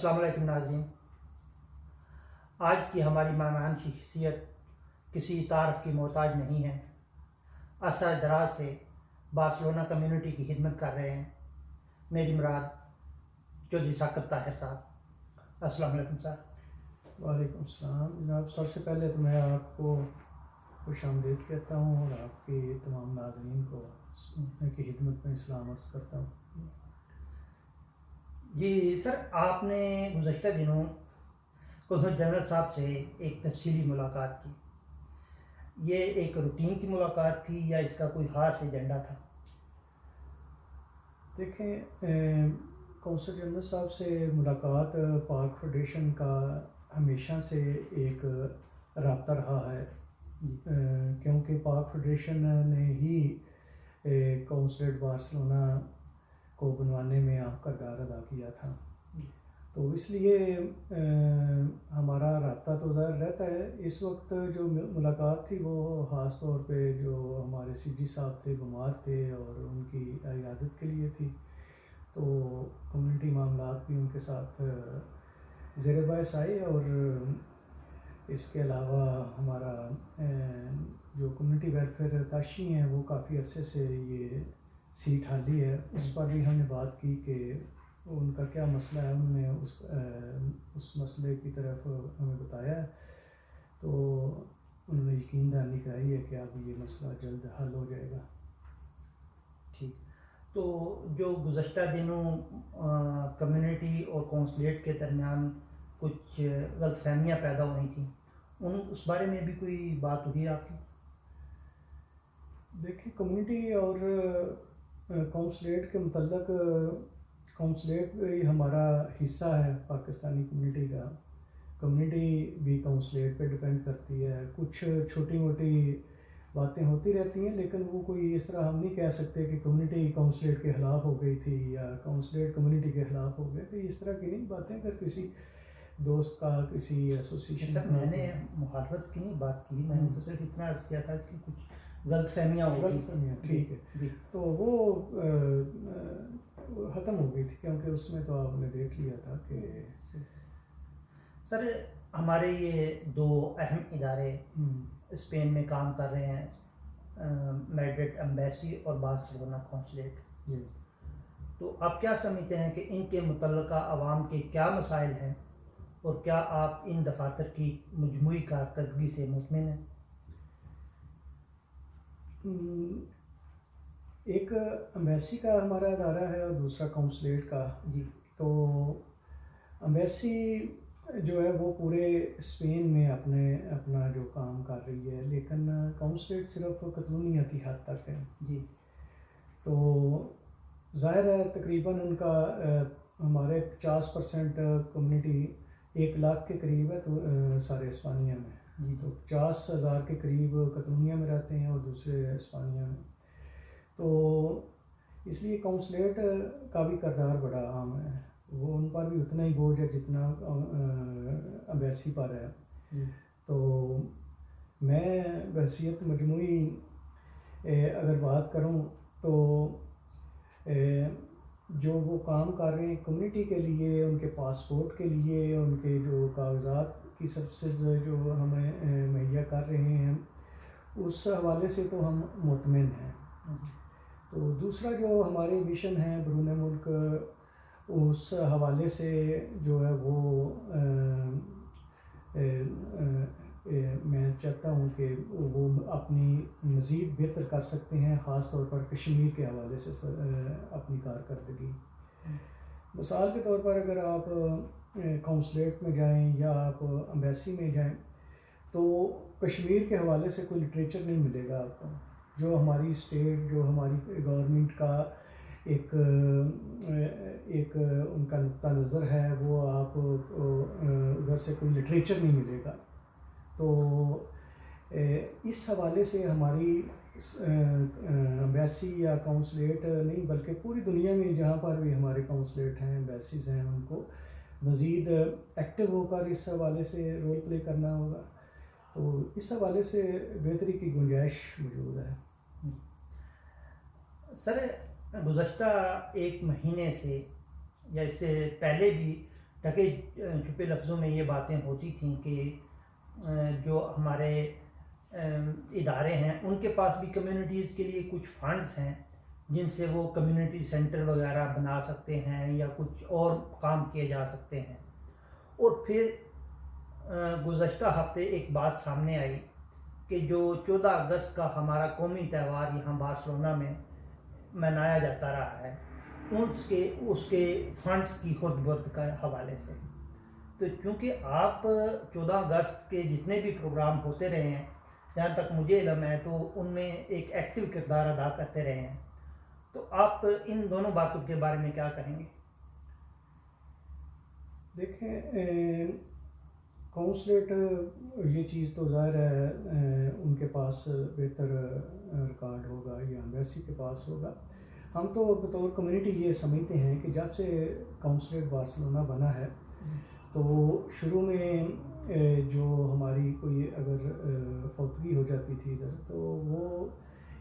السلام علیکم ناظرین. آج کی ہماری مہمان شخصیت کسی تعارف کی محتاج نہیں ہے. عرصہ دراز سے بارسلونا کمیونٹی کی خدمت کر رہے ہیں. میری مراد چودھری ثاقب طاہر صاحب. السلام علیکم سر. وعلیکم السلام جناب. سب سے پہلے تو میں آپ کو خوش آمدید کہتا ہوں اور آپ کی تمام ناظرین کو کی خدمت میں سلام عرض کرتا ہوں. جی سر، آپ نے گزشتہ دنوں قدرت جنرل صاحب سے ایک تفصیلی ملاقات کی. یہ ایک روٹین کی ملاقات تھی یا اس کا کوئی خاص ایجنڈا تھا؟ دیکھیں، قونصل جنرل صاحب سے ملاقات پاک فیڈریشن کا ہمیشہ سے ایک رابطہ رہا ہے، کیونکہ پاک فیڈریشن نے ہی قونصلیٹ بارسلونا کو بنوانے میں اہم کردار ادا کیا تھا. تو اس لیے ہمارا رابطہ تو ظاہر رہتا ہے. اس وقت جو ملاقات تھی وہ خاص طور پہ جو ہمارے سی جی صاحب تھے بیمار تھے اور ان کی عیادت کے لیے تھی، تو کمیونٹی معاملات بھی ان کے ساتھ زیر بحث آئے. اور اس کے علاوہ ہمارا جو کمیونٹی ویلفیئر تاشی ہیں وہ کافی عرصے سے یہ سیٹ خالی ہے، اس پر بھی ہم نے بات کی کہ ان کا کیا مسئلہ ہے. انہوں نے اس مسئلے کی طرف ہمیں بتایا، تو انہوں نے یقین دہانی کرائی ہے کہ اب یہ مسئلہ جلد حل ہو جائے گا. ٹھیک. تو جو گزشتہ دنوں کمیونٹی اور کونسلیٹ کے درمیان کچھ غلط فہمیاں پیدا ہوئی تھیں، اس بارے میں بھی کوئی بات ہوئی آپ کی؟ دیکھیں، کمیونٹی اور کونسلیٹ کے متعلق، کونسلیٹ بھی ہمارا حصہ ہے پاکستانی کمیونٹی کا. کمیونٹی بھی کونسلیٹ پہ ڈپینڈ کرتی ہے. کچھ چھوٹی موٹی باتیں ہوتی رہتی ہیں، لیکن وہ کوئی اس طرح ہم نہیں کہہ سکتے کہ کمیونٹی کونسلیٹ کے خلاف ہو گئی تھی یا کونسلیٹ کمیونٹی کے خلاف ہو گئے تھے. اس طرح کی نہیں باتیں. اگر کسی دوست کا، کسی ایسوسیشن سر، میں نے مخالفت کی نہیں بات کی، میں نے تو صرف اتنا عرض کیا تھا کہ کچھ غلط فہمیاں ہوتی. ٹھیک ہے، تو وہ ختم ہو گئی تھی، کیونکہ اس میں تو آپ نے دیکھ لیا تھا کہ سر ہمارے یہ دو اہم ادارے اسپین میں کام کر رہے ہیں، میڈرڈ ایمبیسی اور بارسلونا کونسلیٹ. تو آپ کیا سمجھتے ہیں کہ ان کے متعلقہ عوام کے کیا مسائل ہیں، اور کیا آپ ان دفاتر کی مجموعی کارکردگی سے مطمئن ہیں؟ ایک ایمبیسی کا ہمارا ادارہ ہے اور دوسرا کونسلیٹ کا. جی. تو ایمبیسی جو ہے وہ پورے اسپین میں اپنا جو کام کر رہی ہے، لیکن کونسلیٹ صرف کتلونیہ کی حد تک ہے. جی. تو ظاہر ہے تقریباً ان کا ہمارے 50% کمیونٹی 1,00,000 کے قریب ہے تو سارے اسپانیہ میں. جی. تو 50,000 کے قریب کتلونیہ میں رہتے ہیں اور دوسرے اسپانیہ میں. تو اس لیے کونسلیٹ کا بھی کردار بڑا اہم ہے. وہ ان پر بھی اتنا ہی بوجھ ہے جتنا ایمبیسی پر ہے. تو میں بحیثیت مجموعی اگر بات کروں تو جو وہ کام کر رہے ہیں کمیونٹی کے لیے، ان کے پاسپورٹ کے لیے، ان کے جو کاغذات کی سبسڈ جو ہمیں مہیا کر رہے ہیں، اس حوالے سے تو ہم مطمئن ہیں. تو دوسرا جو ہمارے مشن ہے بیرون ملک، اس حوالے سے جو ہے وہ میں چاہتا ہوں کہ وہ اپنی مزید بہتر کر سکتے ہیں، خاص طور پر کشمیر کے حوالے سے اپنی کارکردگی. مثال کے طور پر اگر آپ کونسلیٹ میں جائیں یا آپ ایمبیسی میں جائیں تو کشمیر کے حوالے سے کوئی لٹریچر نہیں ملے گا آپ کو. جو ہماری اسٹیٹ، جو ہماری گورنمنٹ کا ایک ان کا نقطہ نظر ہے، وہ آپ ادھر سے کوئی لٹریچر نہیں ملے گا. تو اس حوالے سے ہماری ایمبیسی یا کونسلیٹ نہیں بلکہ پوری دنیا میں جہاں پر بھی ہمارے کونسلیٹ ہیں، ایمبیسیز ہیں، ان کو مزید ایکٹیو ہو کر اس حوالے سے رول پلے کرنا ہوگا. تو اس حوالے سے بہتری کی گنجائش موجود ہے. سر گزشتہ ایک مہینے سے یا اس سے پہلے بھی ڈھکے چھپے لفظوں میں یہ باتیں ہوتی تھیں کہ جو ہمارے ادارے ہیں ان کے پاس بھی کمیونٹیز کے لیے کچھ فنڈز ہیں جن سے وہ کمیونٹی سینٹر وغیرہ بنا سکتے ہیں یا کچھ اور کام کیے جا سکتے ہیں. اور پھر گزشتہ ہفتے ایک بات سامنے آئی کہ جو 14 اگست کا ہمارا قومی تہوار یہاں بارسلونا میں منایا جاتا رہا ہے اس کے فنڈز کی خود برد کا حوالے سے. تو چونکہ آپ 14 اگست کے جتنے بھی پروگرام ہوتے رہے ہیں جہاں تک مجھے علم ہے تو ان میں ایک ایکٹیو کردار ادا کرتے رہے ہیں, تو آپ ان دونوں باتوں کے بارے میں کیا کہیں گے؟ دیکھیں کونسلیٹ یہ چیز تو ظاہر ہے ان کے پاس بہتر ریکارڈ ہوگا یا ایمبیسی کے پاس ہوگا. ہم تو بطور کمیونٹی یہ سمجھتے ہیں کہ جب سے کونسلیٹ بارسلونا بنا ہے تو شروع میں جو ہماری کوئی اگر فوتگی ہو جاتی تھی ادھر تو وہ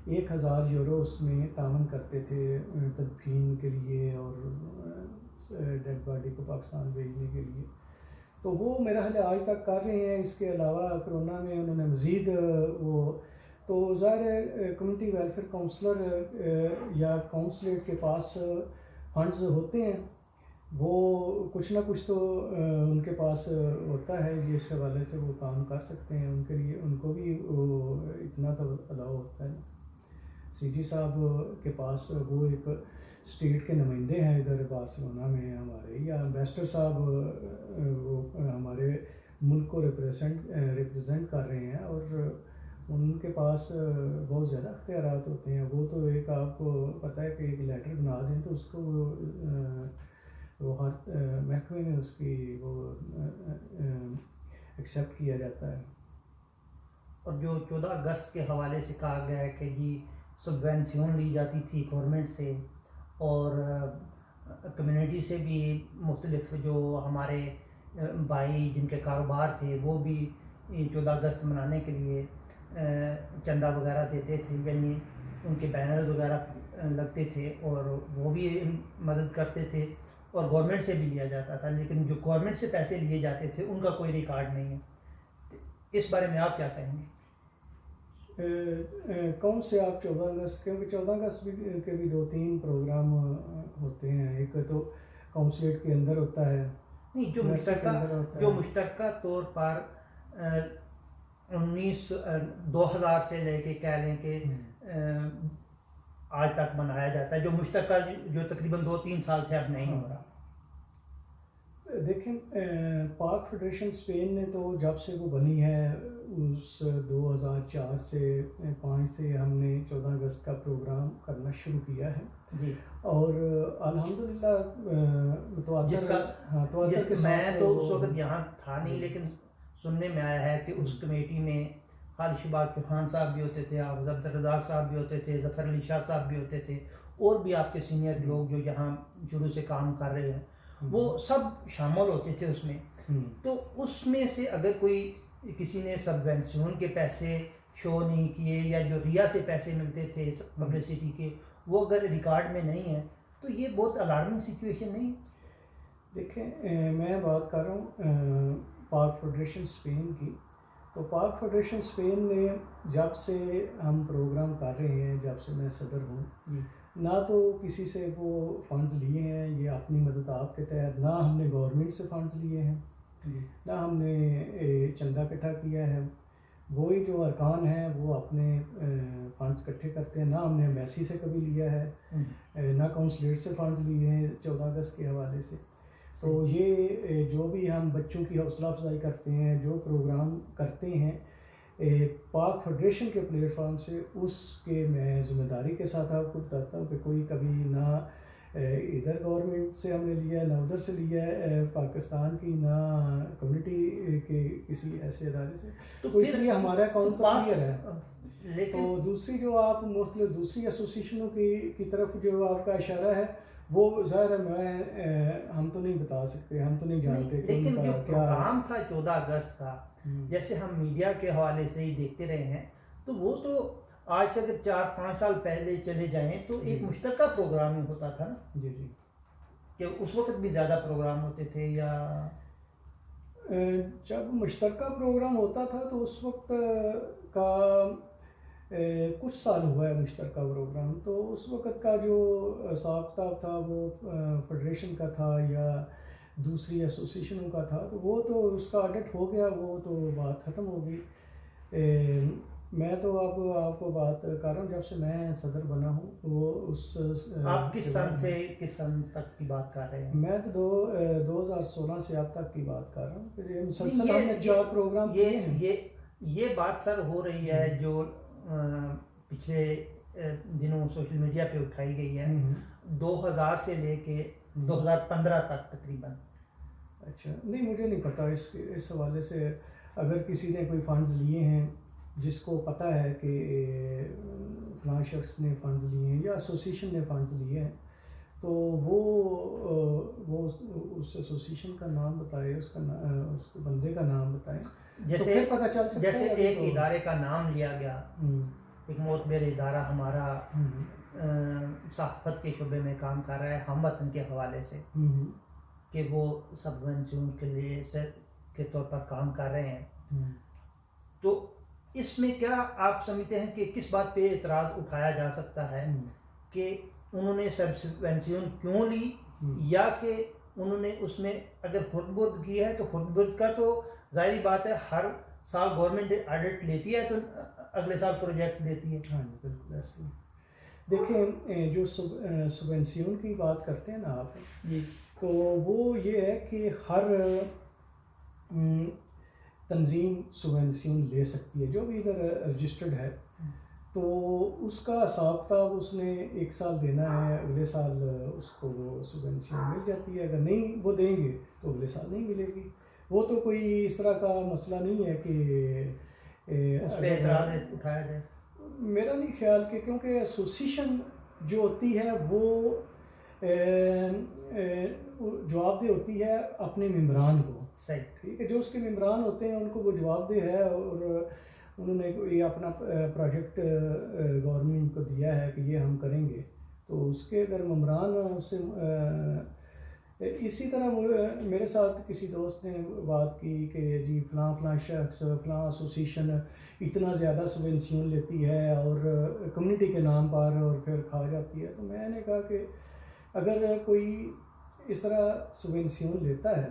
1000 یورو اس میں تعاون کرتے تھے تدفین کے لیے اور ڈیڈ باڈی کو پاکستان بھیجنے کے لیے. تو وہ میرا خیال ہے آج تک کر رہے ہیں. اس کے علاوہ کرونا میں انہوں نے مزید وہ تو ظاہر ہے کمیونٹی ویلفیئر کونسلر یا کونسلیٹ کے پاس فنڈز ہوتے ہیں, وہ کچھ نہ کچھ تو ان کے پاس ہوتا ہے جس حوالے سے وہ کام کر سکتے ہیں. ان کے لیے ان کو بھی اتنا تو الاؤ ہوتا ہے. سی جی صاحب کے پاس وہ ایک اسٹیٹ کے نمائندے ہیں ادھر بارسلونا میں ہمارے, یا امبیسڈر صاحب وہ ہمارے ملک کو ریپرزینٹ کر رہے ہیں اور ان کے پاس بہت زیادہ اختیارات ہوتے ہیں. وہ تو ایک آپ کو پتہ ہے کہ ایک لیٹر بنا دیں تو اس کو وہ ہر محکمے میں اس کی وہ ایکسیپٹ کیا جاتا ہے. اور جو 14 اگست کے حوالے سے کہا گیا ہے کہ جی سبوینسیون لی جاتی تھی گورنمنٹ سے اور کمیونٹی سے بھی مختلف جو ہمارے بھائی جن کے کاروبار تھے وہ بھی 14 اگست منانے کے لیے چندہ وغیرہ دیتے تھے, یعنی ان کے بینرز وغیرہ لگتے تھے اور وہ بھی مدد کرتے تھے اور گورنمنٹ سے بھی لیا جاتا تھا. لیکن جو گورنمنٹ سے پیسے لیے جاتے تھے ان کا کوئی ریکارڈ نہیں ہے. اس بارے میں آپ کیا کہیں گے؟ کون سے آپ 14 اگست کیونکہ 14 اگست کے بھی 2-3 پروگرام ہوتے ہیں. ایک تو کونسلیٹ کے اندر ہوتا ہے, نہیں جو مشترکہ طور پر 2000 سے لے کے کہہ لیں کہ آج تک منایا جاتا ہے, جو مشترکہ جو تقریباً 2-3 سال سے اب نہیں ہو رہا. دیکھیں پاک فیڈریشن اسپین نے تو جب سے وہ بنی ہے اس 2004 سے 5 سے ہم نے 14 اگست کا پروگرام کرنا شروع کیا ہے جی. اور الحمدللہ میں تو اس وقت یہاں تھا نہیں, لیکن سننے میں آیا ہے کہ اس کمیٹی میں خالد شباب چوہان صاحب بھی ہوتے تھے, حافظ عبدالرزاق صاحب بھی ہوتے تھے, ظفر علی شاہ صاحب بھی ہوتے تھے, اور بھی آپ کے سینئر لوگ جو یہاں شروع سے کام کر رہے ہیں وہ سب شامل ہوتے تھے اس میں. تو اس میں سے اگر کوئی کسی نے سبوینسیون کے پیسے شو نہیں کیے یا جو ریا سے پیسے ملتے تھے پبلسٹی کے وہ اگر ریکارڈ میں نہیں ہے تو یہ بہت الارمنگ سچویشن نہیں ہے؟ دیکھیں میں بات کر رہا ہوں پاک فیڈریشن اسپین کی. تو پاک فیڈریشن اسپین نے جب سے ہم پروگرام کر رہے ہیں, جب سے میں صدر ہوں, نہ تو کسی سے وہ فنڈز لیے ہیں, یہ اپنی مدد آپ کے تحت, نہ ہم نے گورنمنٹ سے فنڈز لیے ہیں, نہ ہم نے چندہ اکٹھا کیا ہے. وہی جو ارکان ہیں وہ اپنے فنڈز اکٹھے کرتے ہیں. نہ ہم نے ایمبیسی سے کبھی لیا ہے, نہ کونسلیٹ سے فنڈز لیے ہیں 14 اگست کے حوالے سے. تو یہ جو بھی ہم بچوں کی حوصلہ افزائی کرتے ہیں, جو پروگرام کرتے ہیں پاک فیڈریشن کے پلیٹ فارم سے, اس کے میں ذمہ داری کے ساتھ آپ کو بتاتا ہوں کہ کوئی کبھی نہ ادھر گورنمنٹ سے ہم نے لیا ہے, نہ ادھر سے لیا ہے پاکستان کی, نہ کمیونٹی کے کسی ایسے ادارے سے. تو اس لیے ہمارا اکاؤنٹ تو کلیئر ہے. تو دوسری جو آپ مختلف دوسری ایسوسیشنوں کی طرف جو آپ کا اشارہ ہے وہ ظاہر ہے ہم تو نہیں بتا سکتے, ہم تو نہیں جانتے. لیکن جو پروگرام تھا 14 اگست کا, جیسے ہم میڈیا کے حوالے سے ہی دیکھتے رہے ہیں, تو وہ تو آج سے اگر 4-5 سال پہلے چلے جائیں تو ایک مشترکہ پروگرام ہی ہوتا تھا نا. جی جی. کہ اس وقت بھی زیادہ پروگرام ہوتے تھے یا جب مشترکہ پروگرام ہوتا تھا تو اس وقت کا کچھ سال ہوا ہے مشترکہ پروگرام، تو اس وقت کا جو حساب کتاب تھا وہ فیڈریشن کا تھا یا دوسری ایسوسیشنوں کا تھا، تو وہ تو اس کا آڈٹ ہو گیا، وہ تو بات ختم ہو گئی۔ میں تو اب آپ کو بات کر رہا ہوں جب سے میں صدر بنا ہوں، وہ اس آپ کس سن سے کس سن تک کی بات کر رہے ہیں؟ میں تو 2016 سے اب تک کی بات کر رہا ہوں کہ یہ مسلسل ہم نے 4 پروگرام کیے ہیں۔ یہ بات سر ہو رہی ہے جو پچھلے دنوں سوشل میڈیا پہ اٹھائی گئی ہے 2000 سے لے کے 2015 تک تقریباً۔ اچھا، نہیں مجھے نہیں پتہ اس حوالے سے، اگر کسی نے کوئی فنڈز لیے ہیں جس کو پتہ ہے کہ فلاں شخص نے فنڈز لیے ہیں یا ایسوسیشن نے فنڈز لیے ہیں، تو وہ اس ایسوسیشن کا نام بتائے، اس بندے کا نام بتائیں، جیسے پتہ چل سکتا ہے۔ جیسے ایک ادارے کا نام لیا گیا، ایک معتبر ادارہ ہمارا صحافت کے شعبے میں کام کر رہا ہے ہم وطن کے حوالے سے، کہ وہ سبونشن کے لیے کے طور پر کام کر رہے ہیں، تو اس میں کیا آپ سمجھتے ہیں کہ کس بات پہ اعتراض اٹھایا جا سکتا ہے کہ انہوں نے سبونشن کیوں لی، یا کہ انہوں نے اس میں اگر خود برد کی ہے تو خود برد کا تو ظاہری بات ہے، ہر سال گورنمنٹ آڈٹ لیتی ہے تو اگلے سال پروجیکٹ دیتی ہے۔ ہاں جی بالکل ایسے ہی۔ دیکھیں جو سبونشن کی بات کرتے ہیں نا آپ جی، تو وہ یہ ہے کہ ہر تنظیم سبونشن لے سکتی ہے جو بھی ادھر رجسٹرڈ ہے، تو اس کا حساب کتاب اس نے ایک سال دینا ہے، اگلے سال اس کو وہ سبونشن مل جاتی ہے، اگر نہیں وہ دیں گے تو اگلے سال نہیں ملے گی۔ وہ تو کوئی اس طرح کا مسئلہ نہیں ہے کہ اس پہ اعتراض اٹھایا جائے۔ میرا نہیں خیال کہ، کیونکہ ایسوسیشن جو ہوتی ہے وہ جواب دہ ہوتی ہے اپنے ممبران کو، صحیح، ٹھیک ہے، جو اس کے ممبران ہوتے ہیں ان کو وہ جواب دہ ہے، اور انہوں نے یہ اپنا پروجیکٹ گورنمنٹ کو دیا ہے کہ یہ ہم کریں گے، تو اس کے اگر ممبران اس سے اسی طرح میرے ساتھ کسی دوست نے بات کی کہ جی فلاں شخص فلاں ایسوسیشن اتنا زیادہ سبونشن لیتی ہے اور کمیونٹی کے نام پر اور پھر کھا جاتی ہے، تو میں نے کہا کہ اگر کوئی اس طرح سبونشن لیتا ہے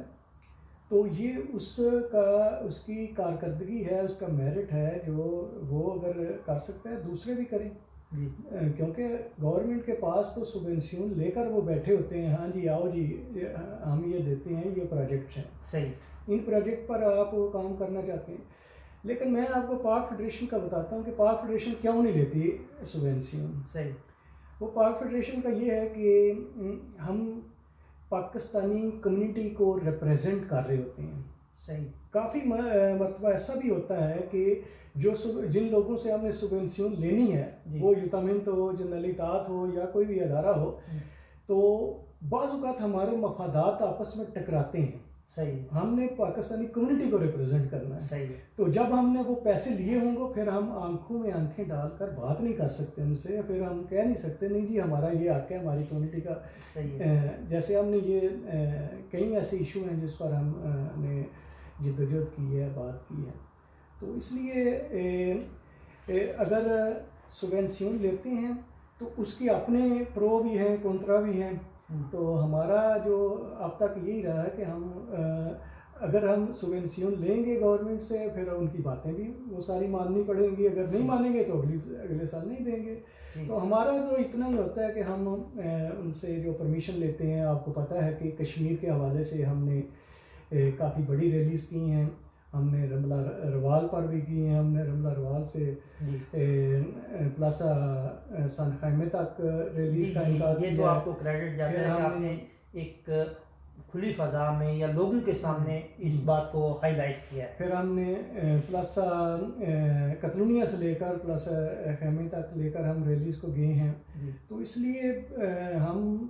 تو یہ اس کی کارکردگی ہے، اس کا میرٹ ہے جو وہ اگر کر سکتا ہے دوسرے بھی کریں، کیونکہ گورنمنٹ کے پاس تو سبونشن لے کر وہ بیٹھے ہوتے ہیں، ہاں جی آؤ جی ہم یہ دیتے ہیں، یہ پروجیکٹس ہیں، صحیح، ان پروجیکٹ پر آپ کام کرنا چاہتے ہیں۔ لیکن میں آپ کو پاک فیڈریشن کا بتاتا ہوں کہ پاک فیڈریشن کیوں نہیں لیتی سبونشن۔ صحیح، وہ پاک فیڈریشن کا یہ ہے کہ ہم پاکستانی کمیونٹی کو ریپریزنٹ کر رہے ہوتے ہیں۔ صحیح، کافی مرتبہ ایسا بھی ہوتا ہے کہ جن لوگوں سے ہم نے سبونشن لینی ہے، وہ یوتامنٹ ہو، جنرل اطاعت ہو یا کوئی بھی ادارہ ہو، تو بعض اوقات ہمارے مفادات آپس میں ٹکراتے ہیں۔ صحیح، ہم نے پاکستانی کمیونٹی کو ریپرزینٹ کرنا ہے، صحیح، تو جب ہم نے وہ پیسے لیے ہوں گے پھر ہم آنکھوں میں آنکھیں ڈال کر بات نہیں کر سکتے ان سے، پھر ہم کہہ نہیں سکتے نہیں جی ہمارا یہ حق ہے ہماری کمیونٹی کا۔ جیسے ہم نے یہ کئی ایسے ایشو ہیں جس پر ہم نے جدوجہد کی ہے، بات کی ہے، تو اس لیے اگر سبونشن لیتے ہیں تو اس کی اپنے پرو بھی ہیں کنٹرا بھی ہیں، تو ہمارا جو اب تک یہی رہا ہے کہ اگر ہم سبونشن لیں گے گورنمنٹ سے پھر ان کی باتیں بھی وہ ساری ماننی پڑیں گی، اگر نہیں مانیں گے تو اگلے سال نہیں دیں گے۔ تو ہمارا جو اتنا ہی ہوتا ہے کہ ہم ان سے جو پرمیشن لیتے ہیں، آپ کو پتہ ہے کہ کشمیر کے حوالے سے ہم نے کافی بڑی ریلیز کی ہیں، ہم نے رملہ روال پر بھی کی ہیں، ہم نے رملہ روال سے پلس سن خیمے تک ریلیز کا انعقاد کیا۔ یہ تو آپ کو کریڈٹ جاتا ہے کہ آپ نے ایک کھلی فضا میں یا لوگوں کے سامنے اس بات کو ہائی لائٹ کیا ہے۔ پھر ہم نے پلس کتلونیا سے لے کر پلس خیمے تک لے کر ہم ریلیز کو گئے ہیں، تو اس لیے ہم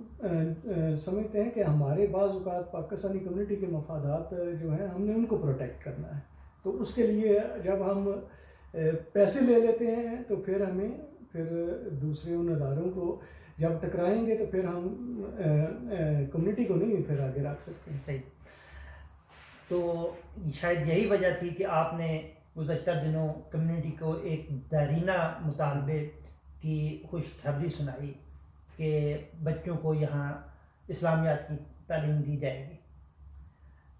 سمجھتے ہیں کہ ہمارے بعض اوقات پاکستانی کمیونٹی کے مفادات جو ہیں ہم نے ان کو پروٹیکٹ کرنا ہے، تو اس کے لیے جب ہم پیسے لے لیتے ہیں تو پھر ہمیں دوسرے ان اداروں کو جب ٹکرائیں گے تو پھر ہم کمیونٹی کو نہیں پھر آگے رکھ سکتے. صحیح. تو شاید یہی وجہ تھی کہ آپ نے گزشتہ دنوں کمیونٹی کو ایک دیرینہ مطالبے کی خوشخبری سنائی کہ بچوں کو یہاں اسلامیات کی تعلیم دی جائے گی.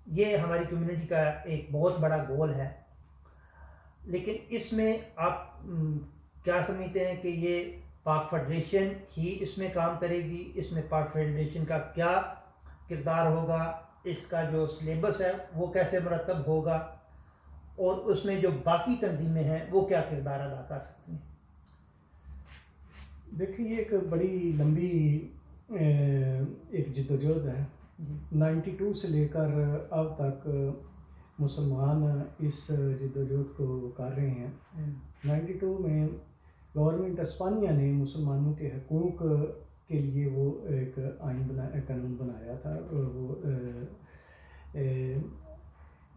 یہ ہماری کمیونٹی کا ایک بہت بڑا گول ہے، لیکن اس میں آپ کیا سمجھتے ہیں کہ یہ پاک فیڈریشن ہی اس میں کام کرے گی؟ اس میں پاک فیڈریشن کا کیا کردار ہوگا؟ اس کا جو سلیبس ہے وہ کیسے مرتب ہوگا؟ اور اس میں جو باقی تنظیمیں ہیں وہ کیا کردار ادا کر سکتی ہیں؟ دیکھیں یہ ایک بڑی لمبی ایک جدوجہد ہے. 92 سے لے کر اب تک مسلمان اس جدوجہد کو کر رہے ہیں. 92 میں گورنمنٹ اسپانیہ نے مسلمانوں کے حقوق کے لیے وہ ایک قانون بنایا تھا. وہ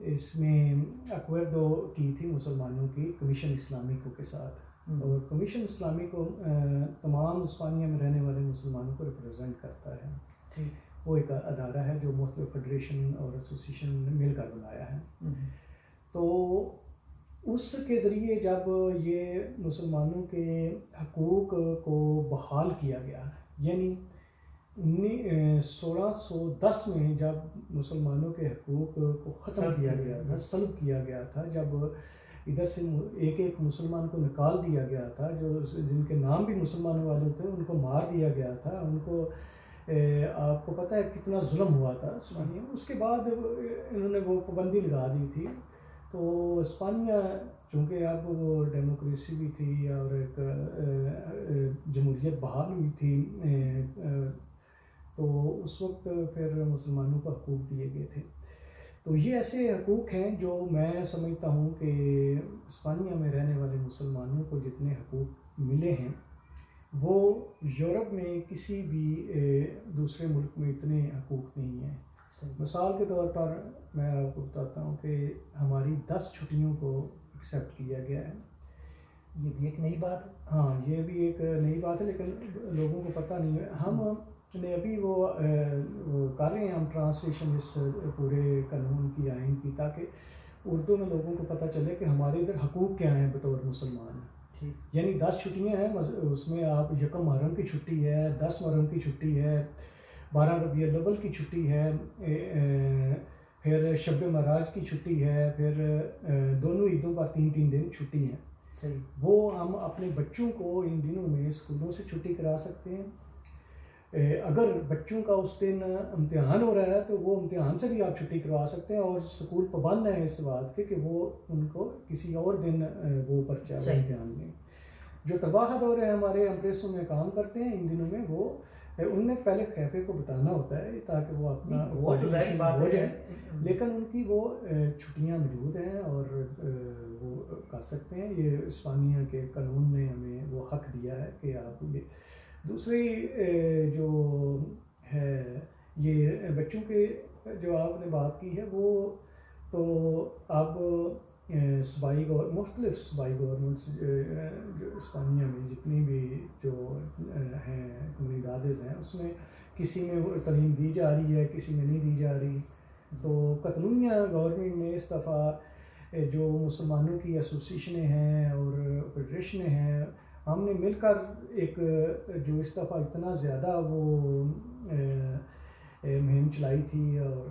اس میں اکوردو کی تھی مسلمانوں کی کمیشن اسلامیکو کے ساتھ، اور کمیشن اسلامی کو تمام اسپانیہ میں رہنے والے مسلمانوں کو ریپرزینٹ کرتا ہے. وہ ایک ادارہ ہے جو مختلف فیڈریشن اور ایسوسیشن نے مل کر بنایا ہے. تو اس کے ذریعے جب یہ مسلمانوں کے حقوق کو بحال کیا گیا، یعنی 1610 میں جب مسلمانوں کے حقوق کو ختم کیا گیا تھا، سلب کیا گیا تھا، جب ادھر سے ایک ایک مسلمان کو نکال دیا گیا تھا، جو جن کے نام بھی مسلمانوں والے تھے ان کو مار دیا گیا تھا. ان کو آپ کو پتہ ہے کتنا ظلم ہوا تھا اسپانیہ میں. اس کے بعد انہوں نے وہ پابندی لگا دی تھی. تو اسپانیہ چونکہ اب وہ ڈیموکریسی بھی تھی اور ایک جمہوریت بحال ہوئی تھی، تو اس وقت پھر مسلمانوں کو حقوق دیے گئے تھے. تو یہ ایسے حقوق ہیں جو میں سمجھتا ہوں کہ اسپانیہ میں رہنے والے مسلمانوں کو جتنے حقوق ملے ہیں وہ یورپ میں کسی بھی دوسرے ملک میں اتنے حقوق نہیں ہیں. مثال کے طور پر میں آپ کو بتاتا ہوں کہ ہماری 10 چھٹیوں کو ایکسیپٹ کیا گیا ہے. یہ بھی ایک نئی بات ہے. ہاں یہ بھی ایک نئی بات ہے، لیکن لوگوں کو پتہ نہیں ہے. ہم نے ابھی وہ کر رہے ہیں ہم ٹرانسلیشن اس پورے قانون کی، آئین کی، تاکہ اردو میں لوگوں کو پتہ چلے کہ ہمارے ادھر حقوق کیا ہیں بطور مسلمان. یعنی 10 چھٹیاں ہیں، اس میں آپ یکم محرم کی چھٹی ہے، 10 محرم کی چھٹی ہے، 12 ربیع الاول کی چھٹی ہے، پھر شب معراج کی چھٹی ہے، پھر دونوں عیدوں پر 3 دن چھٹی ہیں. صحیح. وہ ہم اپنے بچوں کو ان دنوں میں اسکولوں سے چھٹی کرا سکتے ہیں. اگر بچوں کا اس دن امتحان ہو رہا ہے تو وہ امتحان سے بھی آپ چھٹی کروا سکتے ہیں، اور اسکول پابند ہیں اس بات کے کہ وہ ان کو کسی اور دن وہ پرچہ امتحان لیں. جو طلباء دور ہے ہمارے امپریسوں میں کام کرتے ہیں ان دنوں میں، وہ ان نے پہلے خیفے کو بتانا ہوتا ہے تاکہ وہ اپنا وہ تو ظاہر بات ہے، لیکن ان کی وہ چھٹیاں موجود ہیں اور وہ کر سکتے ہیں. یہ اسپانیہ کے قانون نے ہمیں وہ حق دیا ہے کہ آپ یہ. دوسری جو ہے یہ بچوں کے جو آپ نے بات کی ہے، وہ تو اب مختلف صوبائی گورنمنٹس جو اسپانیہ میں جتنی بھی جو ہیں کمیونٹیز ہیں، اس میں کسی میں تعلیم دی جا رہی ہے، کسی میں نہیں دی جا رہی. تو کتلونیہ گورنمنٹ نے اس دفعہ جو مسلمانوں کی ایسوسیشنیں ہیں اور فیڈریشنیں ہیں، ہم نے مل کر ایک جو اس دفعہ اتنا زیادہ وہ مہم چلائی تھی اور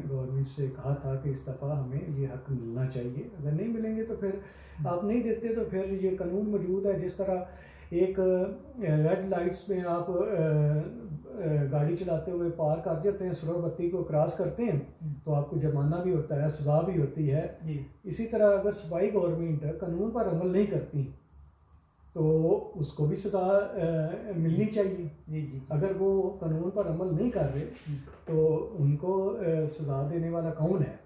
گورنمنٹ سے کہا تھا کہ اس دفعہ ہمیں یہ حق ملنا چاہیے. اگر نہیں ملیں گے تو پھر آپ نہیں دیتے تو پھر یہ قانون موجود ہے. جس طرح ایک ریڈ لائٹس میں آپ گاڑی چلاتے ہوئے پار کر جاتے ہیں، سرخ بتی کو کراس کرتے ہیں تو آپ کو جرمانہ بھی ہوتا ہے، سزا بھی ہوتی ہے. اسی طرح اگر صوبائی گورنمنٹ قانون پر عمل نہیں کرتی تو اس کو بھی سزا ملنی چاہیے. اگر وہ قانون پر عمل نہیں کر رہے تو ان کو سزا دینے والا کون ہے؟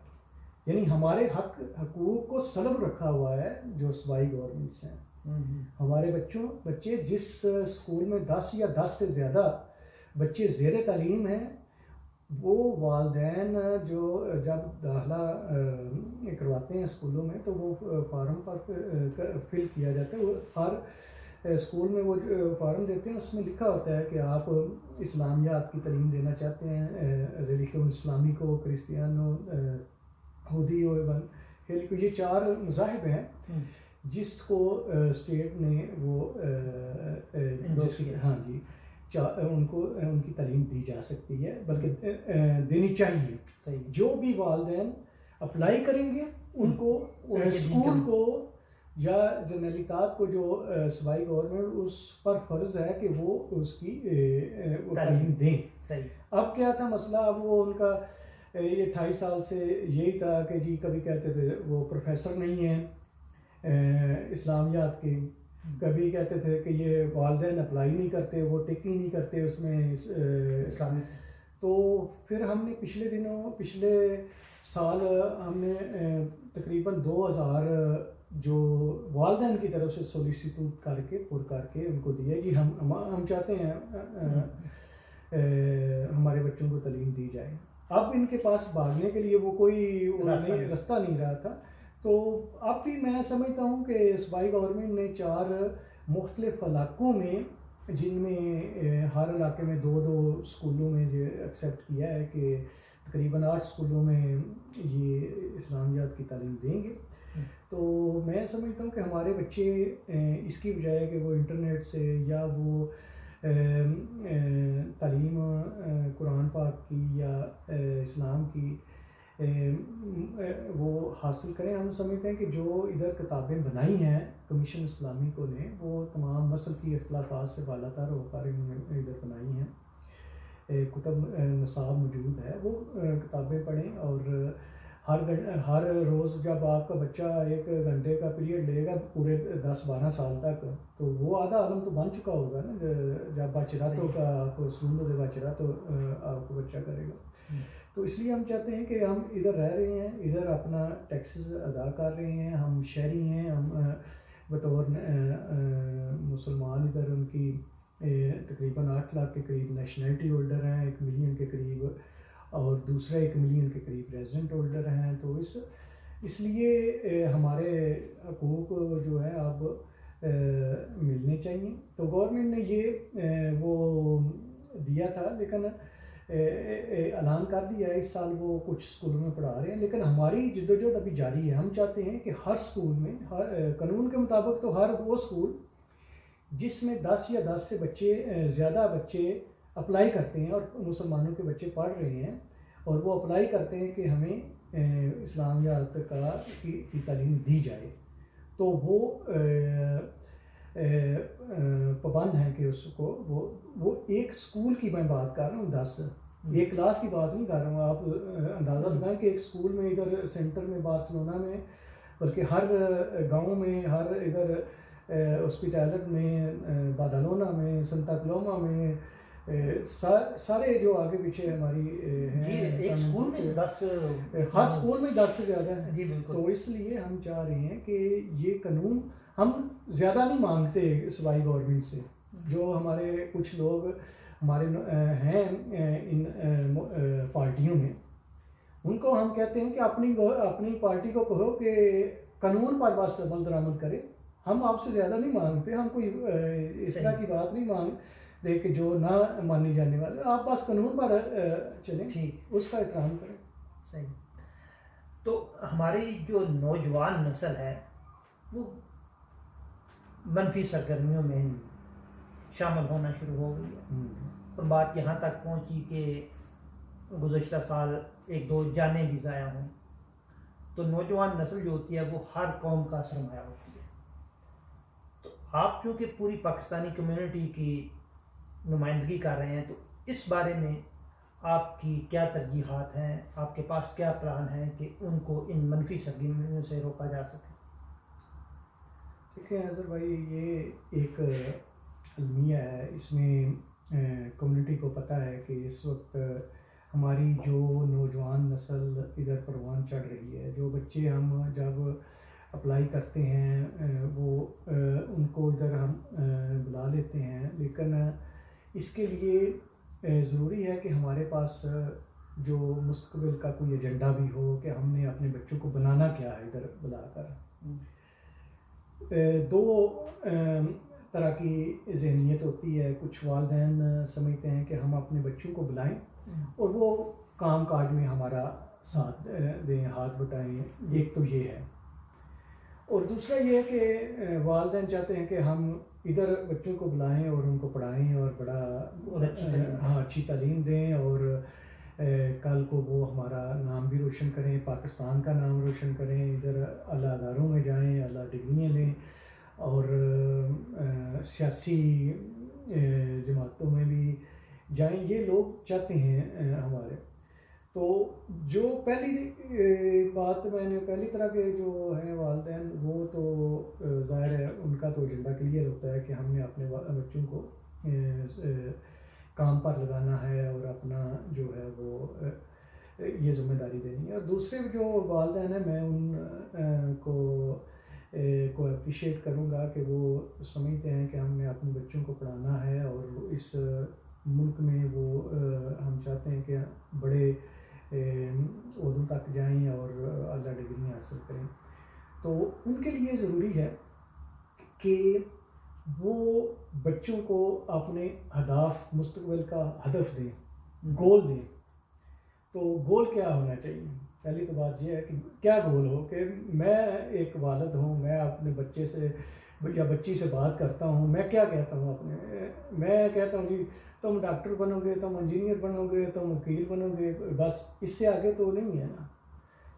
یعنی ہمارے حقوق کو سلب رکھا ہوا ہے جو صوبائی گورنمنٹس ہیں. ہمارے بچے جس اسکول میں 10 یا 10 سے زیادہ بچے زیر تعلیم ہیں، وہ والدین جو جب داخلہ کرواتے ہیں اسکولوں میں تو وہ فارم پر فل کیا جاتا ہے. وہ ہر اسکول میں وہ فارم دیتے ہیں، اس میں لکھا ہوتا ہے کہ آپ اسلامیات کی تعلیم دینا چاہتے ہیں، ریلیجن اسلامی کو، کرسچیانو، یہودی و یہ 4 مذاہب ہیں جس کو اسٹیٹ نے وہ ہاں جی ان کو ان کی تعلیم دی جا سکتی ہے، بلکہ دینی چاہیے. صحیح. جو بھی والدین اپلائی کریں گے ان کو اسکول کو یا جنرلیتات کو جو صوبائی گورنمنٹ اس پر فرض ہے کہ وہ اس کی تعلیم دیں. صحیح. اب کیا تھا مسئلہ، اب وہ ان کا یہ 28 سال سے یہی تھا کہ جی کبھی کہتے تھے وہ پروفیسر نہیں ہیں اسلامیات کے، کبھی کہتے تھے کہ یہ والدین اپلائی نہیں کرتے، وہ ٹک نہیں کرتے اس میں اسلامی. تو پھر ہم نے پچھلے سال ہم نے تقریباً 2000 جو والدین کی طرف سے سولیسیٹوٹ کر کے ان کو دیا کہ ہم چاہتے ہیں ہمارے بچوں کو تعلیم دی جائے. اب ان کے پاس بھاگنے کے لیے وہ کوئی راستہ نہیں رہا تھا. تو اب بھی میں سمجھتا ہوں کہ صوبائی گورنمنٹ نے 4 مختلف علاقوں میں، جن میں ہر علاقے میں 2 اسکولوں میں جو ایکسیپٹ کیا ہے کہ تقریباً 8 اسکولوں میں یہ اسلامیات کی تعلیم دیں گے. تو میں سمجھتا ہوں کہ ہمارے بچے اس کی بجائے کہ وہ انٹرنیٹ سے یا وہ تعلیم قرآن پاک کی یا اسلام کی وہ حاصل کریں. ہم سمجھتے ہیں کہ جو ادھر کتابیں بنائی ہیں کمیشن اسلامی کو نے، وہ تمام نسل کی اختلافات سے بالاتر ہو کر ادھر بنائی ہیں. کتب نصاب موجود ہے، وہ کتابیں پڑھیں. اور ہر روز جب آپ کا بچہ 1 گھنٹے کا پیریڈ لے گا پورے 10-12 سال تک، تو وہ آدھا عالم تو بن چکا ہوگا نا. جب بچراتوں کا آپ کو سنو دے بچرا تو آپ کو بچہ کرے گا. تو اس لیے ہم چاہتے ہیں کہ ہم ادھر رہ رہے ہیں، ادھر اپنا ٹیکسز ادا کر رہے ہیں، ہم شہری ہیں، ہم بطور مسلمان ادھر ان کی تقریباً 8 لاکھ کے قریب نیشنلٹی ہولڈر ہیں، 1 ملین کے قریب، اور دوسرا 1 ملین کے قریب ریزیڈنٹ ہولڈر ہیں. تو اس لیے ہمارے حقوق جو ہے اب ملنے چاہیے. تو گورنمنٹ نے یہ وہ دیا تھا، لیکن اعلان کر دیا ہے اس سال وہ کچھ اسکولوں میں پڑھا رہے ہیں، لیکن ہماری جدوجہد ابھی جاری ہے. ہم چاہتے ہیں کہ ہر اسکول میں، قانون کے مطابق تو ہر وہ اسکول جس میں 10 یا 10 سے زیادہ بچے اپلائی کرتے ہیں اور مسلمانوں کے بچے پڑھ رہے ہیں اور وہ اپلائی کرتے ہیں کہ ہمیں اسلامیات کی تعلیم دی جائے، تو وہ پابند ہیں کہ اس کو وہ ایک اسکول کی میں بات کر رہا ہوں، 10 ایک کلاس کی بات نہیں کر رہا ہوں. آپ اندازہ لگائیں کہ ایک اسکول میں ادھر سینٹر میں بارسلونا میں، بلکہ ہر گاؤں میں، ہر ادھر ہاسپیٹالٹ میں، بادالونا میں، سنتا کلوما میں، سارے جو آگے پیچھے ہماری ہیں، ایک اسکول میں 10 ہر اسکول میں 10 سے زیادہ ہیں. جی بالکل. تو اس لیے ہم چاہ رہے ہیں کہ یہ قانون ہم زیادہ نہیں مانگتے صوبائی گورنمنٹ سے. جو ہمارے کچھ لوگ ہمارے ہیں ان پارٹیوں میں، ان کو ہم کہتے ہیں کہ اپنی پارٹی کو کہو کہ قانون پر بس عمل درآمد کرے. ہم آپ سے زیادہ نہیں مانگتے، ہم کوئی اس طرح کی بات نہیں مانگ رہے کہ جو نہ مانی جانے والے. آپ بس قانون پر چلیں، اس کا احترام کریں. صحیح. تو ہماری جو نوجوان نسل ہے وہ منفی سرگرمیوں میں شامل ہونا شروع ہو گئی ہے، اور بات یہاں تک پہنچی کہ گزشتہ سال 1-2 جانیں بھی ضائع ہوں. تو نوجوان نسل جو ہوتی ہے وہ ہر قوم کا سرمایہ ہوتی ہے. تو آپ چونکہ پوری پاکستانی کمیونٹی کی نمائندگی کر رہے ہیں، تو اس بارے میں آپ کی کیا ترجیحات ہیں، آپ کے پاس کیا پلان ہیں کہ ان کو ان منفی سرگرمیوں سے روکا جا سکے؟ ٹھیک ہے اظہر بھائی، یہ ایک المیہ ہے. اس میں کمیونٹی کو پتہ ہے کہ اس وقت ہماری جو نوجوان نسل ادھر پروان چڑھ رہی ہے. جو بچے ہم جب اپلائی کرتے ہیں وہ ان کو ادھر ہم بلا لیتے ہیں، لیکن اس کے لیے ضروری ہے کہ ہمارے پاس جو مستقبل کا کوئی ایجنڈا بھی ہو کہ ہم نے اپنے بچوں کو بنانا کیا ہے ادھر بلا کر. 2 طرح کی ذہنیت ہوتی ہے. کچھ والدین سمجھتے ہیں کہ ہم اپنے بچوں کو بلائیں اور وہ کام کاج میں ہمارا ساتھ دیں, ہاتھ بٹائیں. ایک تو یہ ہے. اور دوسرا یہ ہے کہ والدین چاہتے ہیں کہ ہم ادھر بچوں کو بلائیں اور ان کو پڑھائیں اور بڑا اچھی تعلیم دیں, اور کل کو وہ ہمارا نام بھی روشن کریں, پاکستان کا نام روشن کریں, ادھر اعلیٰ اداروں میں جائیں, اعلیٰ ڈگریاں لیں, اور سیاسی جماعتوں میں بھی جائیں. یہ لوگ چاہتے ہیں ہمارے. تو جو پہلی بات میں نے پہلی طرح کے جو ہیں والدین, وہ تو ظاہر ہے ان کا تو ایجنڈا کلیئر ہوتا ہے کہ ہم نے اپنے بچوں کو کام پر لگانا ہے اور اپنا جو ہے وہ یہ ذمہ داری دینی ہے. اور دوسرے جو والدین ہیں میں ان کو اپریشیٹ کروں گا کہ وہ سمجھتے ہیں کہ ہم نے اپنے بچوں کو پڑھانا ہے, اور اس ملک میں وہ ہم چاہتے ہیں کہ بڑے عہدوں تک جائیں اور اعلیٰ ڈگریاں حاصل کریں. تو ان کے لیے ضروری ہے کہ وہ بچوں کو اپنے اہداف, مستقبل کا ہدف دیں, گول دیں. تو گول کیا ہونا چاہیے؟ پہلی تو بات یہ ہے کہ کیا گول ہو کہ میں ایک والد ہوں, میں اپنے بچے سے یا بچی سے بات کرتا ہوں, میں کیا کہتا ہوں میں کہتا ہوں جی تم ڈاکٹر بنو گے, تم انجینئر بنو گے, تم وکیل بنو گے, بس اس سے آگے تو نہیں ہے نا.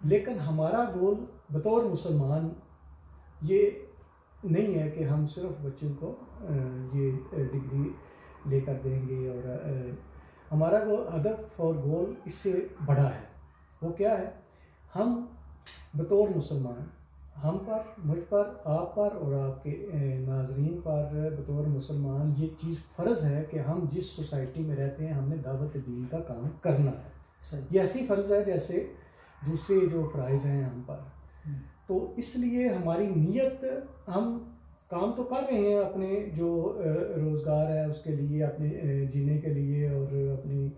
لیکن ہمارا گول بطور مسلمان یہ نہیں ہے کہ ہم صرف بچوں کو یہ ڈگری لے کر دیں گے, اور ہمارا ہدف اور گول اس سے بڑا ہے. وہ کیا ہے؟ ہم بطور مسلمان, ہم پر, مجھ پر, آپ پر اور آپ کے ناظرین پر بطور مسلمان یہ چیز فرض ہے کہ ہم جس سوسائٹی میں رہتے ہیں ہم نے دعوت دین کا کام کرنا ہے. یہ ایسی فرض ہے جیسے دوسرے جو فرائض ہیں ہم پر. تو اس لیے ہماری نیت, ہم کام تو کر رہے ہیں اپنے جو روزگار ہے اس کے لیے, اپنے جینے کے لیے, اور اپنی,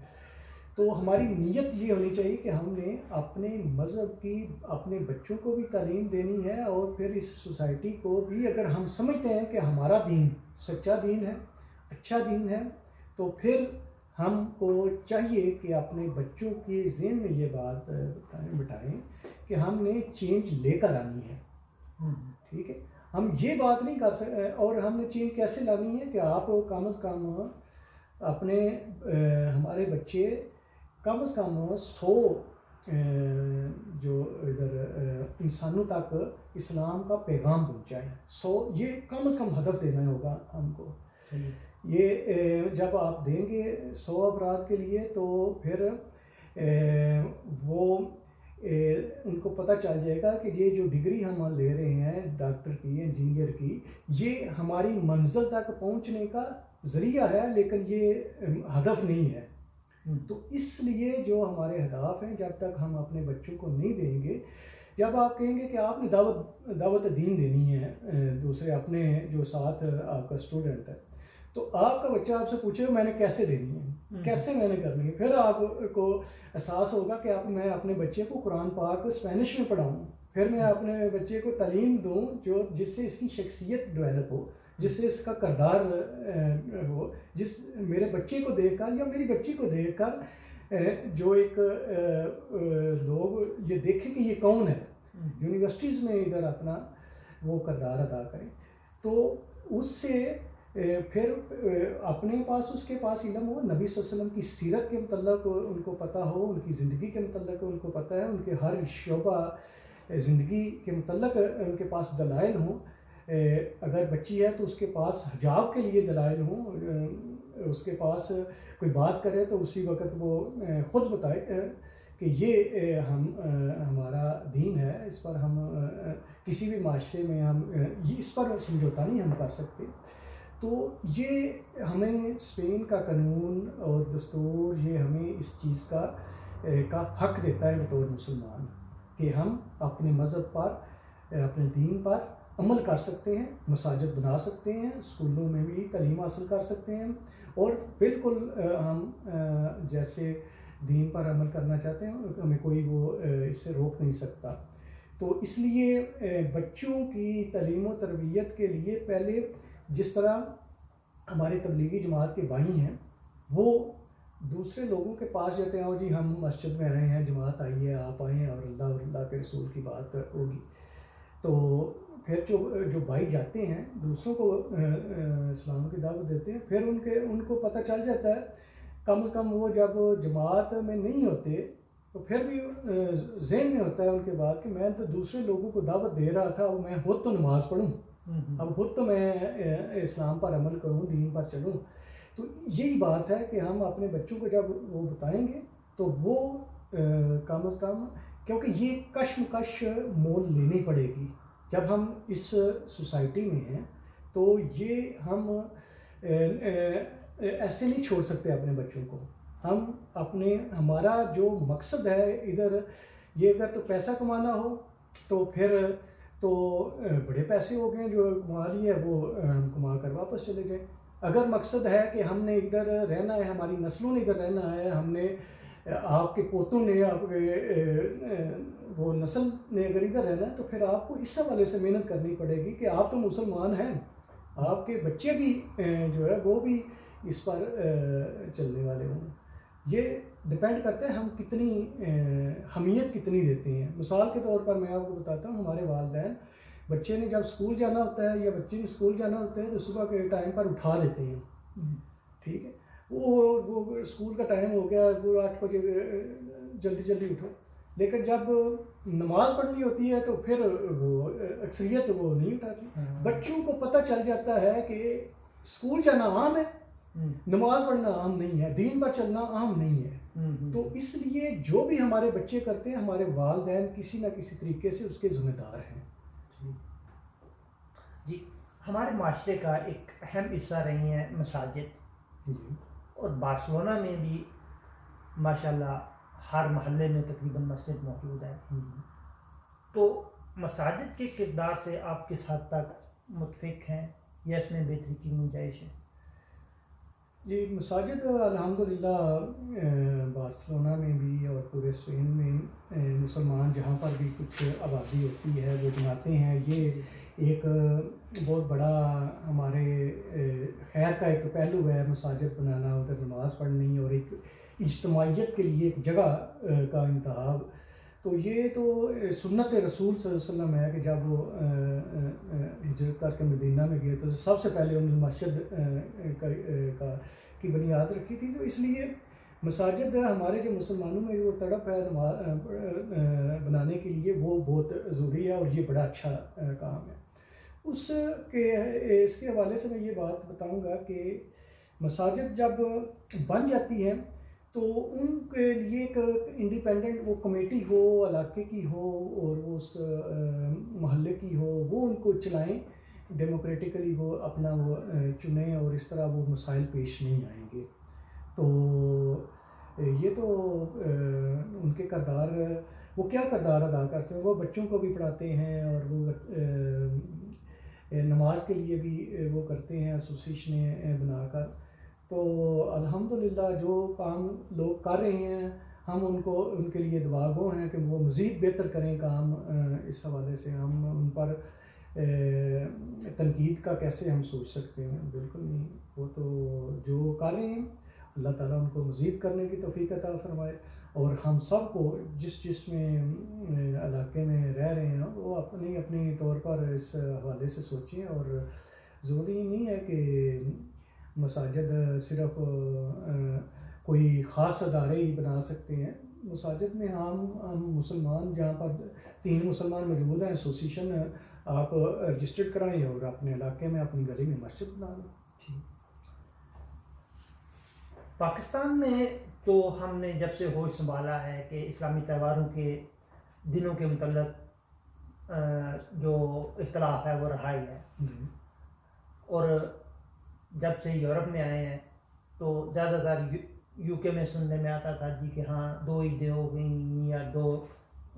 تو ہماری نیت یہ ہونی چاہیے کہ ہم نے اپنے مذہب کی اپنے بچوں کو بھی تعلیم دینی ہے, اور پھر اس سوسائٹی کو بھی اگر ہم سمجھتے ہیں کہ ہمارا دین سچا دین ہے, اچھا دین ہے, تو پھر ہم کو چاہیے کہ اپنے بچوں کے ذہن میں یہ بات بٹھائیں کہ ہم نے چینج لے کر آنی ہے. ٹھیک ہے, ہم یہ بات نہیں کر سکتے. اور ہم نے چینج کیسے لانی ہے کہ آپ کم از کم اپنے ہمارے بچے کم از کم 100 جو ادھر انسانوں تک اسلام کا پیغام پہنچائیں. 100 یہ کم از کم ہدف دینا ہوگا ہم کو. یہ جب آپ دیں گے 100 افراد کے لیے, تو پھر وہ ان کو پتہ چل جائے گا کہ یہ جو ڈگری ہم لے رہے ہیں ڈاکٹر کی, انجینئر کی, یہ ہماری منزل تک پہنچنے کا ذریعہ ہے, لیکن یہ ہدف نہیں ہے. تو اس لیے جو ہمارے اہداف ہیں جب تک ہم اپنے بچوں کو نہیں دیں گے, جب آپ کہیں گے کہ آپ نے دعوت دین دینی ہے دوسرے اپنے جو ساتھ آپ کا اسٹوڈنٹ ہے, تو آپ کا بچہ آپ سے پوچھے میں نے کیسے دینی ہے, کیسے میں نے کرنی ہے, پھر آپ کو احساس ہوگا کہ میں اپنے بچے کو قرآن پاک اسپینش میں پڑھاؤں, پھر میں اپنے بچے کو تعلیم دوں جس سے اس کی شخصیت ڈیولپ ہو, جس سے اس کا کردار ہو, جس میرے بچے کو دیکھ کر یا میری بچی کو دیکھ کر جو ایک لوگ یہ دیکھیں کہ یہ کون ہے, یونیورسٹیز میں ادھر اپنا وہ کردار ادا کریں. تو اس سے پھر اپنے پاس اس کے پاس علم ہو, نبی صلی اللہ علیہ وسلم کی سیرت کے متعلق ان کو پتہ ہو, ان کی زندگی کے متعلق ان کو پتہ ہے, ان کے ہر شعبہ زندگی کے متعلق ان کے پاس دلائل ہوں. اگر بچی ہے تو اس کے پاس حجاب کے لیے دلائل ہوں, اس کے پاس کوئی بات کرے تو اسی وقت وہ خود بتائے کہ یہ ہمارا دین ہے, اس پر ہم کسی بھی معاشرے میں ہم اس پر سمجھوتا نہیں ہم کر سکتے. تو یہ ہمیں اسپین کا قانون اور دستور یہ ہمیں اس چیز کا حق دیتا ہے بطور مسلمان کہ ہم اپنے مذہب پر, اپنے دین پر عمل کر سکتے ہیں, مساجد بنا سکتے ہیں, اسکولوں میں بھی تعلیم حاصل کر سکتے ہیں, اور بالکل ہم جیسے دین پر عمل کرنا چاہتے ہیں ہمیں کوئی وہ اس سے روک نہیں سکتا. تو اس لیے بچوں کی تعلیم و تربیت کے لیے پہلے جس طرح ہماری تبلیغی جماعت کے بھائی ہیں وہ دوسرے لوگوں کے پاس جاتے ہیں، اور جی ہم مسجد میں آئے ہیں، جماعت آئی ہے، آپ آئیں اور اللہ کے رسول کی بات ہوگی، تو پھر جو بھائی جاتے ہیں دوسروں کو اسلام کی دعوت دیتے ہیں، پھر ان کو پتہ چل جاتا ہے، کم از کم وہ جب جماعت میں نہیں ہوتے تو پھر بھی ذہن میں ہوتا ہے ان کے بعد کہ میں تو دوسرے لوگوں کو دعوت دے رہا تھا، اور میں خود تو نماز پڑھوں، اب خود تو میں اسلام پر عمل کروں، دین پر چلوں۔ تو یہی بات ہے کہ ہم اپنے بچوں کو جب وہ بتائیں گے تو وہ کم از کم، کیونکہ یہ کشمکش مول لینی پڑے گی جب ہم اس سوسائٹی میں ہیں، تو یہ ہم ایسے نہیں چھوڑ سکتے اپنے بچوں کو۔ ہم ہمارا جو مقصد ہے ادھر، یہ اگر تو پیسہ کمانا ہو تو پھر تو بڑے پیسے ہو گئے جو کما لیے وہ ہم کما کر واپس چلے گئے۔ اگر مقصد ہے کہ ہم نے ادھر رہنا ہے، ہماری نسلوں نے ادھر رہنا ہے، ہم نے آپ کے پوتوں نے، آپ کے وہ نسل نے اگر ادھر رہنا ہے، تو پھر آپ کو اس حوالے سے محنت کرنی پڑے گی کہ آپ تو مسلمان ہیں، آپ کے بچے بھی جو ہے وہ بھی اس پر چلنے والے ہوں۔ یہ ڈپینڈ کرتا ہے ہم کتنی اہمیت کتنی دیتے ہیں۔ مثال کے طور پر میں آپ کو بتاتا ہوں، ہمارے والدین بچے نے جب اسکول جانا ہوتا ہے یا بچے نے اسکول جانا ہوتا ہے تو صبح کے ٹائم پر اٹھا دیتے ہیں، ٹھیک ہے، وہ اسکول کا ٹائم ہو گیا، وہ 8 بجے جلدی جلدی اٹھو، لیکن جب نماز پڑھنی ہوتی ہے تو پھر وہ اکثریت وہ نہیں اٹھاتی۔ بچوں کو پتہ چل جاتا ہے کہ اسکول جانا عام ہے، نماز پڑھنا عام نہیں ہے، دین پر چلنا عام نہیں ہے، تو اس لیے جو بھی ہمارے بچے کرتے ہیں ہمارے والدین کسی نہ کسی طریقے سے اس کے ذمہ دار ہیں۔ جی، ہمارے معاشرے کا ایک اہم حصہ رہی ہیں مساجد، اور بارسلونا میں بھی ماشاءاللہ ہر محلے میں تقریباً مسجد موجود ہے، تو مساجد کے کردار سے آپ کس حد تک متفق ہیں یا اس میں بہتری کی گنجائش ہے؟ جی، مساجد الحمدللہ بارسلونا میں بھی اور پورے اسپین میں مسلمان جہاں پر بھی کچھ آبادی ہوتی ہے وہ بناتے ہیں۔ یہ ایک بہت بڑا ہمارے خیر کا ایک پہلو ہے مساجد بنانا، ادھر نماز پڑھنی اور ایک اجتماعیت کے لیے ایک جگہ کا انتخاب۔ تو یہ تو سنت رسول صلی اللہ علیہ وسلم ہے کہ جب وہ ہجرت کر کے مدینہ میں گئے تو سب سے پہلے انہوں نے مسجد کی بنیاد رکھی تھی، تو اس لیے مساجد ہمارے جو مسلمانوں میں وہ تڑپ ہے بنانے کے لیے وہ بہت ضروری ہے، اور یہ بڑا اچھا کام ہے۔ اس کے حوالے سے میں یہ بات بتاؤں گا کہ مساجد جب بن جاتی ہیں تو ان کے لیے ایک انڈیپینڈنٹ وہ کمیٹی ہو، علاقے کی ہو اور وہ اس محلے کی ہو، وہ ان کو چلائیں، ڈیموکریٹکلی وہ اپنا وہ چنیں، اور اس طرح وہ مسائل پیش نہیں آئیں گے۔ تو یہ تو ان کے کردار، وہ کیا کردار ادا کرتے ہیں، وہ بچوں کو بھی پڑھاتے ہیں اور وہ نماز کے لیے بھی وہ کرتے ہیں ایسوسیشنیں بنا کر۔ تو الحمدللہ جو کام لوگ کر رہے ہیں ہم ان کے لیے دعا گو ہیں کہ وہ مزید بہتر کریں کام۔ اس حوالے سے ہم ان پر تنقید کا کیسے ہم سوچ سکتے ہیں؟ بالکل نہیں، وہ تو جو کر رہے ہیں اللہ تعالیٰ ان کو مزید کرنے کی توفیق عطا فرمائے، اور ہم سب کو جس میں علاقے میں رہ رہے ہیں وہ اپنی طور پر اس حوالے سے سوچیں، اور ضروری نہیں ہے کہ مساجد صرف کوئی خاص ادارے ہی بنا سکتے ہیں۔ مساجد میں ہم مسلمان جہاں پر 3 مسلمان موجود ہیں ایسوسیشن آپ رجسٹرڈ کرائیں اور اپنے علاقے میں اپنی گلی میں مسجد بنا لیں۔ پاکستان میں تو ہم نے جب سے ہوش سنبھالا ہے کہ اسلامی تہواروں کے دنوں کے متعلق جو اختلاف ہے وہ رہا ہی ہے، اور جب سے یورپ میں آئے ہیں تو زیادہ تر یو کے میں سننے میں آتا تھا جی کہ ہاں 2 عیدیں ہو گئیں یا 2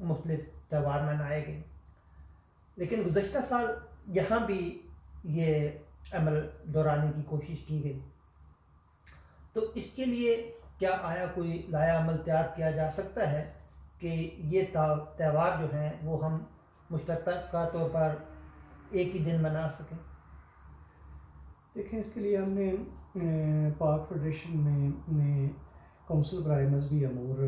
مختلف تہوار منائے گئے، لیکن گزشتہ سال یہاں بھی یہ عمل دہرانے کی کوشش کی گئی، تو اس کے لیے کیا آیا کوئی لایا عمل تیار کیا جا سکتا ہے کہ یہ تہوار جو ہیں وہ ہم مشترکہ طور پر ایک ہی دن منا سکیں؟ دیکھیں اس کے لیے ہم نے پاک فیڈریشن میں نے کونسل برائے مذہبی امور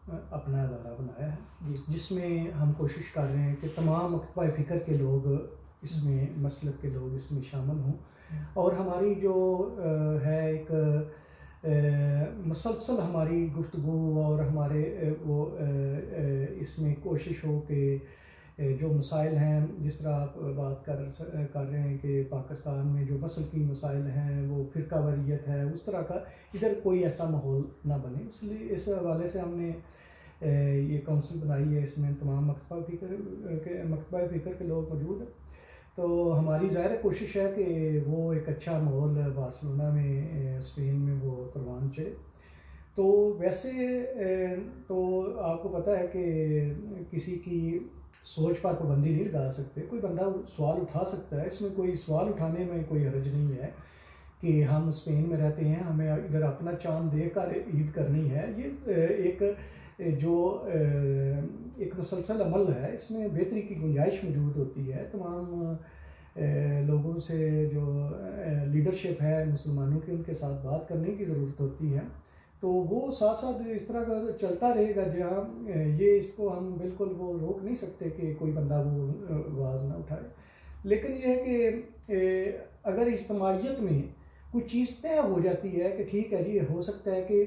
اپنا ادارہ بنایا ہے جس میں ہم کوشش کر رہے ہیں کہ تمام مکتبہ فکر کے لوگ اس میں، مسلک کے لوگ اس میں شامل ہوں، اور ہماری جو ہے ایک مسلسل ہماری گفتگو اور ہمارے وہ اس میں کوشش ہو کہ جو مسائل ہیں، جس طرح آپ بات کر رہے ہیں کہ پاکستان میں جو مسلکی مسائل ہیں وہ فرقہ واریت ہے، اس طرح کا ادھر کوئی ایسا ماحول نہ بنے، اس لیے اس حوالے سے ہم نے یہ کونسل بنائی ہے۔ اس میں تمام مکتبہ فکر کے لوگ موجود ہیں، تو ہماری ظاہر کوشش ہے کہ وہ ایک اچھا ماحول بارسلونا میں، اسپین میں وہ پروان چڑھے۔ تو ویسے تو آپ کو پتہ ہے کہ کسی کی سوچ پر پابندی نہیں لگا سکتے، کوئی بندہ سوال اٹھا سکتا ہے، اس میں کوئی سوال اٹھانے میں کوئی حرج نہیں ہے کہ ہم اسپین میں رہتے ہیں، ہمیں ادھر اپنا چاند دیکھ کر عید کرنی ہے۔ یہ ایک جو ایک مسلسل عمل ہے، اس میں بہتری کی گنجائش موجود ہوتی ہے۔ تمام لوگوں سے جو لیڈرشپ ہے مسلمانوں کی، ان کے ساتھ بات کرنے کی ضرورت ہوتی ہے، تو وہ ساتھ ساتھ اس طرح کا چلتا رہے گا، جہاں یہ اس کو ہم بالکل وہ روک نہیں سکتے کہ کوئی بندہ وہ آواز نہ اٹھائے، لیکن یہ ہے کہ اگر اجتماعیت میں کوئی چیز طے ہو جاتی ہے کہ ٹھیک ہے جی، ہو سکتا ہے کہ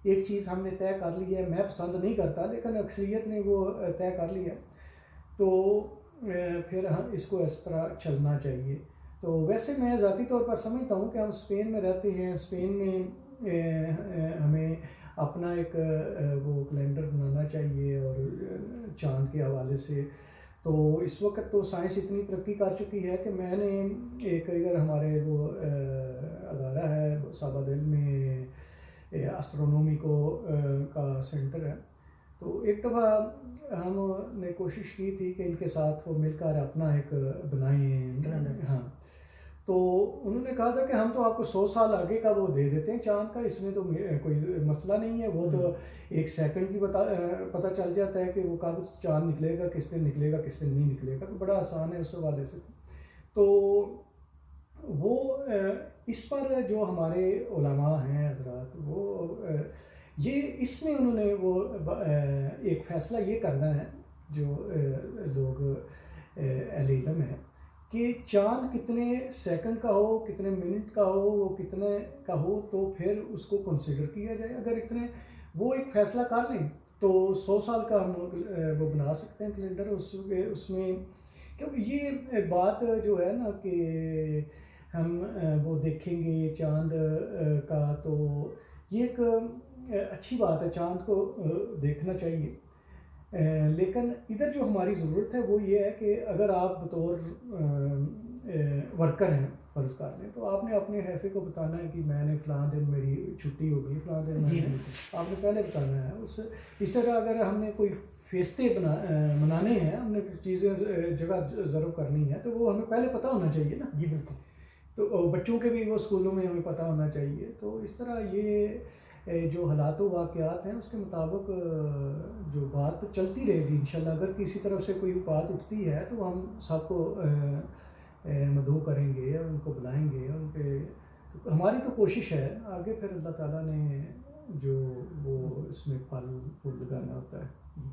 ایک چیز ہم نے طے کر لی ہے، میں پسند نہیں کرتا لیکن اکثریت نے وہ طے کر لیا، تو پھر ہم اس کو اس طرح چلنا چاہیے۔ تو ویسے میں ذاتی طور پر سمجھتا ہوں کہ ہم اسپین میں رہتے ہیں، اسپین میں ہمیں اپنا ایک وہ کیلنڈر بنانا چاہیے، اور چاند کے حوالے سے تو اس وقت تو سائنس اتنی ترقی کر چکی ہے کہ میں نے ایک ادھر ہمارے وہ ادارہ ہے سابادل میں، اسٹرونومی کا سینٹر ہے، تو ایک دفعہ ہم نے کوشش کی تھی کہ ان کے ساتھ وہ مل کر اپنا ایک بنائیں، ہاں، تو انہوں نے کہا تھا کہ ہم تو آپ کو 100 سال آگے کا وہ دے دیتے ہیں چاند کا، اس میں تو کوئی مسئلہ نہیں ہے، وہ تو ایک سیکنڈ کی پتہ چل جاتا ہے کہ وہ کب چاند نکلے گا، کس دن نکلے گا، کس دن نہیں نکلے گا، تو بڑا آسان ہے اس حوالے سے۔ تو وہ اس پر جو ہمارے علماء ہیں حضرات، وہ یہ اس میں انہوں نے وہ ایک فیصلہ یہ کرنا ہے، جو لوگ اہل علم ہیں، کہ چاند کتنے سیکنڈ کا ہو، کتنے منٹ کا ہو، وہ کتنے کا ہو، تو پھر اس کو کنسیڈر کیا جائے۔ اگر اتنے وہ ایک فیصلہ کر لیں تو 100 سال کا ہم وہ بنا سکتے ہیں کیلنڈر، اس میں، کیونکہ یہ بات جو ہے نا کہ ہم وہ دیکھیں گے چاند کا، تو یہ ایک اچھی بات ہے، چاند کو دیکھنا چاہیے، لیکن ادھر جو ہماری ضرورت ہے وہ یہ ہے کہ اگر آپ بطور ورکر ہیں فرض کر لیں، تو آپ نے اپنے حیفے کو بتانا ہے کہ میں نے فلاں دن میری چھٹی ہوگی، فلاں دن آپ نے پہلے بتانا ہے۔ اس طرح اگر ہم نے کوئی فیستے منانے ہیں، ہم نے چیزیں جگہ ضرور کرنی ہے، تو وہ ہمیں پہلے پتہ ہونا چاہیے نا۔ جی بالکل۔ تو بچوں کے بھی وہ اسکولوں میں ہمیں پتہ ہونا چاہیے، تو اس طرح یہ جو حالات و واقعات ہیں اس کے مطابق جو بات چلتی رہے گی انشاءاللہ۔ اگر کسی طرف سے کوئی بات اٹھتی ہے تو ہم سب کو مدعو کریں گے، ان کو بلائیں گے، ان پہ ہماری تو کوشش ہے، آگے پھر اللہ تعالیٰ نے جو وہ اس میں پھل لگانا ہوتا ہے۔